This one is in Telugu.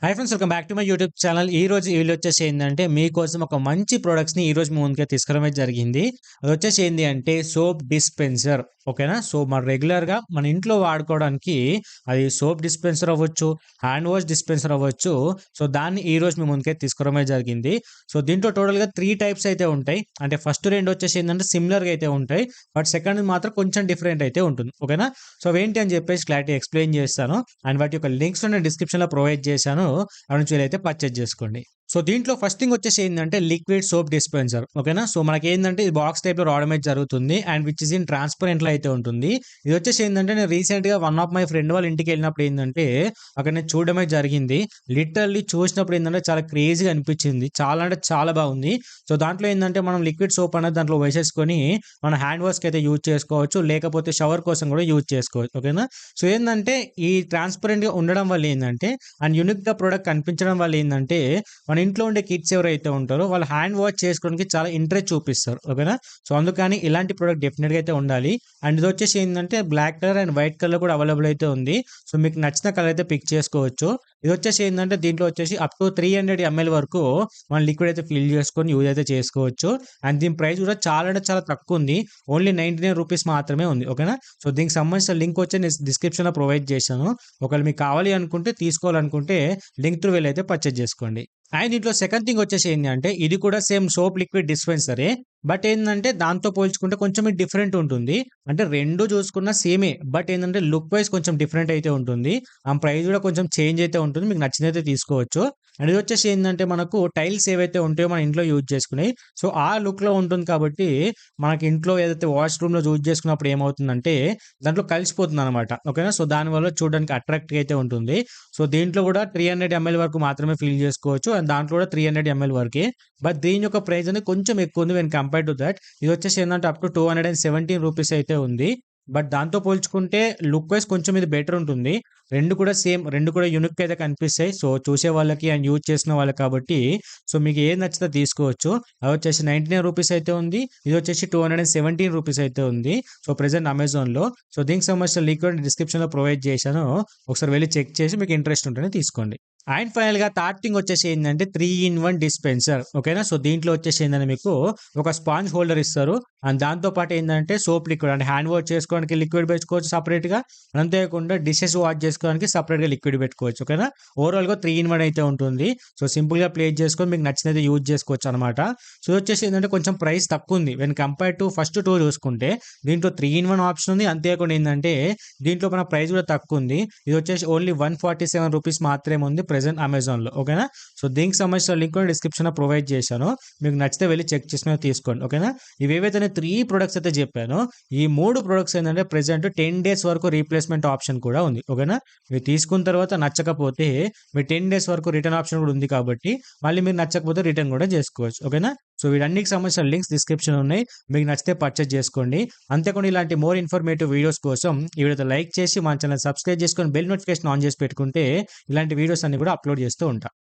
Hi friends, welcome back to my YouTube channel. ఈ రోజు వీళ్ళు వచ్చేసి ఏంటంటే మీకోసం ఒక మంచి ప్రొడక్ట్స్ని ఈ రోజు మీ ముందుకే తీసుకురావడం జరిగింది. అది వచ్చేసి ఏంటి అంటే సోప్ డిస్పెన్సర్. ఓకేనా. సో మన రెగ్యులర్గా మన ఇంట్లో వాడుకోవడానికి అది సోప్ డిస్పెన్సర్ అవ్వచ్చు, హ్యాండ్ వాష్ డిస్పెన్సర్ అవ్వచ్చు. సో దాన్ని ఈ రోజు మీ ముందుకే తీసుకురావడం జరిగింది. సో దీంట్లో టోటల్గా 3 టైప్స్ అయితే ఉంటాయి. అంటే ఫస్ట్ రెండు వచ్చేసి ఏంటంటే సిమిలర్గా అయితే ఉంటాయి, బట్ సెకండ్ మాత్రం కొంచెం డిఫరెంట్ అయితే ఉంటుంది. ఓకేనా. సో ఏంటి అని చెప్పేసి క్లారిటీ ఎక్స్ప్లెయిన్ చేస్తాను. అండ్ వాటి యొక్క లింక్స్ నేను డిస్క్రిప్షన్లో ప్రొవైడ్ చేశాను. అక్కడ నుంచి వీలైతే పర్చేజ్ చేసుకోండి. సో దీంట్లో ఫస్ట్ థింగ్ వచ్చేసి ఏంటంటే లిక్విడ్ సోప్ డిస్పెన్సర్. ఓకేనా. సో మనకి ఏంటంటే ఇది బాక్స్ టైప్ లో రావడం అయితే జరుగుతుంది and which is in transparent లో అయితే ఉంటుంది. ఇది వచ్చేసి ఏంటంటే నేను రీసెంట్ గా వన్ ఆఫ్ మై ఫ్రెండ్ వాళ్ళ ఇంటికి వెళ్ళినప్పుడు ఏంటంటే అక్కడ నేను చూడడమే జరిగింది. లిటరల్లీ చూసినప్పుడు ఏంటంటే చాలా క్రేజీగా అనిపించింది. చాలా అంటే చాలా బాగుంది. సో దాంట్లో ఏంటంటే మనం లిక్విడ్ సోప్ అనేది దాంట్లో వేసేసుకొని మన హ్యాండ్ వాష్ కి అయితే యూజ్ చేసుకోవచ్చు, లేకపోతే షవర్ కోసం కూడా యూజ్ చేసుకోవచ్చు. ఓకేనా. సో ఏంటంటే ఈ ట్రాన్స్పరెంట్ గా ఉండడం వల్ల ఏంటంటే అండ్ యూనిక్ గా ప్రొడక్ట్ కనిపించడం వల్ల ఏంటంటే మన ఇంట్లో ఉండే కిడ్స్ ఎవరైతే ఉంటారో వాళ్ళు హ్యాండ్ వాష్ చేసుకోవడానికి చాలా ఇంట్రెస్ట్ చూపిస్తారు. ఓకేనా. సో అందుకని ఇలాంటి ప్రొడక్ట్ డెఫినెట్గా అయితే ఉండాలి. అండ్ ఇది వచ్చేసి ఏంటంటే black colour and white colour కూడా అవైలబుల్ అయితే ఉంది. సో మీకు నచ్చిన కలర్ అయితే పిక్ చేసుకోవచ్చు. ఇది వచ్చేసి ఏంటంటే దీంట్లో వచ్చేసి అప్ టు 300 ml వరకు మనం లిక్విడ్ అయితే ఫిల్ చేసుకొని యూజ్ అయితే చేసుకోవచ్చు. అండ్ దీని ప్రైస్ కూడా చాలా అంటే చాలా తక్కువ ఉంది. ఓన్లీ 99 రూపీస్ మాత్రమే ఉంది. ఓకేనా. సో దీనికి సంబంధించిన లింక్ వచ్చి నేను డిస్క్రిప్షన్లో ప్రొవైడ్ చేశాను. ఒకవేళ మీకు కావాలి అనుకుంటే, తీసుకోవాలనుకుంటే లింక్ త్రూ వెళ్ళి అయితే పర్చేజ్ చేసుకోండి. అండ్ దీంట్లో సెకండ్ థింగ్ వచ్చేసి ఏంటి అంటే ఇది కూడా సేమ్ సోప్ లిక్విడ్ డిస్పెన్సరే, బట్ ఏంటంటే దాంతో పోల్చుకుంటే కొంచెం డిఫరెంట్ ఉంటుంది. అంటే రెండు చూసుకున్న సేమే, బట్ ఏంటంటే లుక్ వైజ్ కొంచెం డిఫరెంట్ అయితే ఉంటుంది. ఆ ప్రైస్ కూడా కొంచెం చేంజ్ అయితే ఉంటుంది. మీకు నచ్చినైతే తీసుకోవచ్చు. అండ్ ఇది వచ్చేసి ఏంటంటే మనకు టైల్స్ ఏవైతే ఉంటాయో మన ఇంట్లో యూజ్ చేసుకునేవి, సో ఆ లుక్ లో ఉంటుంది కాబట్టి మనకి ఇంట్లో ఏదైతే వాష్రూమ్ లో యూజ్ చేసుకున్నప్పుడు ఏమవుతుందంటే దాంట్లో కలిసిపోతుంది అనమాట. ఓకేనా. సో దానివల్ల చూడడానికి అట్రాక్ట్ అయితే ఉంటుంది. సో దీంట్లో కూడా 300 ml వరకు మాత్రమే ఫిల్ చేసుకోవచ్చు అండ్ దాంట్లో కూడా 300 ml వరకే. బట్ దీని యొక్క ప్రైస్ అనేది కొంచెం ఎక్కువ ఉంది వెన్ కంపేర్ టు దట్. ఇది వచ్చేసి ఏంటంటే అప్ టు 217 రూపీస్ అయితే ఉంది. బట్ దాంతో పోల్చుకుంటే లుక్ వైజ్ కొంచెం ఇది బెటర్ ఉంటుంది. రెండు కూడా సేమ్, రెండు కూడా యూనిక్ అయితే కనిపిస్తాయి. సో చూసే వాళ్ళకి అండ్ యూజ్ చేసిన వాళ్ళకి కాబట్టి సో మీకు ఏది నచ్చితే తీసుకోవచ్చు. అది వచ్చేసి 99 రూపీస్ అయితే ఉంది. ఇది వచ్చేసి 217 రూపీస్ అయితే ఉంది. సో ప్రెసెంట్ అమెజాన్లో. సో దీనికి సంబంధించిన లింక్ డిస్క్రిప్షన్లో ప్రొవైడ్ చేశాను. ఒకసారి వెళ్ళి చెక్ చేసి మీకు ఇంట్రెస్ట్ ఉంటేనే తీసుకోండి. అండ్ ఫైనల్ గా థర్డ్ థింగ్ వచ్చేసి ఏంటంటే 3-in-1 డిస్పెన్సర్. ఓకేనా. సో దీంట్లో వచ్చేసి ఏంటంటే మీకు ఒక స్పాంజ్ హోల్డర్ ఇస్తారు అండ్ దాంతో పాటు ఏంటంటే సోప్ లిక్విడ్ అంటే హ్యాండ్ వాష్ చేసుకోవడానికి లిక్విడ్ పెట్టుకోవచ్చు సపరేట్ గా, అంతేకాకుండా డిషెస్ వాష్ చేసుకోవడానికి సపరేట్ గా లిక్విడ్ పెట్టుకోవచ్చు. ఓకేనా. ఓవరాల్ గా 3-in-1 అయితే ఉంటుంది. సో సింపుల్ గా ప్లేస్ చేసుకొని మీకు నచ్చినది యూజ్ చేసుకోవచ్చు అనమాట. సో వచ్చేసి ఏంటంటే కొంచెం ప్రైస్ తక్కువ ఉంది when compare to first two చూసుకుంటే. దీంట్లో 3-in-1 ఆప్షన్ ఉంది, అంతేకాకుండా ఏంటంటే దీంట్లో మన ప్రైస్ కూడా తక్కువ ఉంది. ఇది వచ్చేసి ఓన్లీ 147 రూపీస్ మాత్రమే ఉంది ప్రెసెంట్ అమెజాన్లో. ఓకేనా. సో దీనికి సంబంధించిన లింక్ కూడా డిస్క్రిప్షన్లో ప్రొవైడ్ చేశాను. మీకు నచ్చితే వెళ్ళి చెక్ చేసుకుని తీసుకోండి. ఓకేనా. ఇవేవైతే 3 ప్రొడక్ట్స్ అయితే చెప్పానో ఈ 3 ప్రొడక్ట్స్ ఏంటంటే ప్రెసెంట్ 10 days వరకు రీప్లేస్మెంట్ ఆప్షన్ కూడా ఉంది. ఓకేనా. మీరు తీసుకున్న తర్వాత నచ్చకపోతే మీరు 10 days వరకు రిటర్న్ ఆప్షన్ కూడా ఉంది కాబట్టి మళ్ళీ మీరు నచ్చకపోతే రిటర్న్ కూడా చేసుకోవచ్చు. ఓకేనా. సో వీటన్నిటికి సంబంధించిన లింక్స్ డిస్క్రిప్షన్ ఉన్నాయి. మీకు నచ్చితే పర్చేజ్ చేసుకోండి. అంతేకాకుండా ఇలాంటి మోర్ ఇన్ఫర్మేటివ్ వీడియోస్ కోసం ఈ వీడియోతో లైక్ చేసి మన ఛానల్ సబ్స్క్రైబ్ చేసుకొని బెల్ నోటిఫికేషన్ ఆన్ చేసి పెట్టుకుంటే ఇలాంటి వీడియోస్ అన్ని కూడా అప్లోడ్ చేస్తూ ఉంటాం.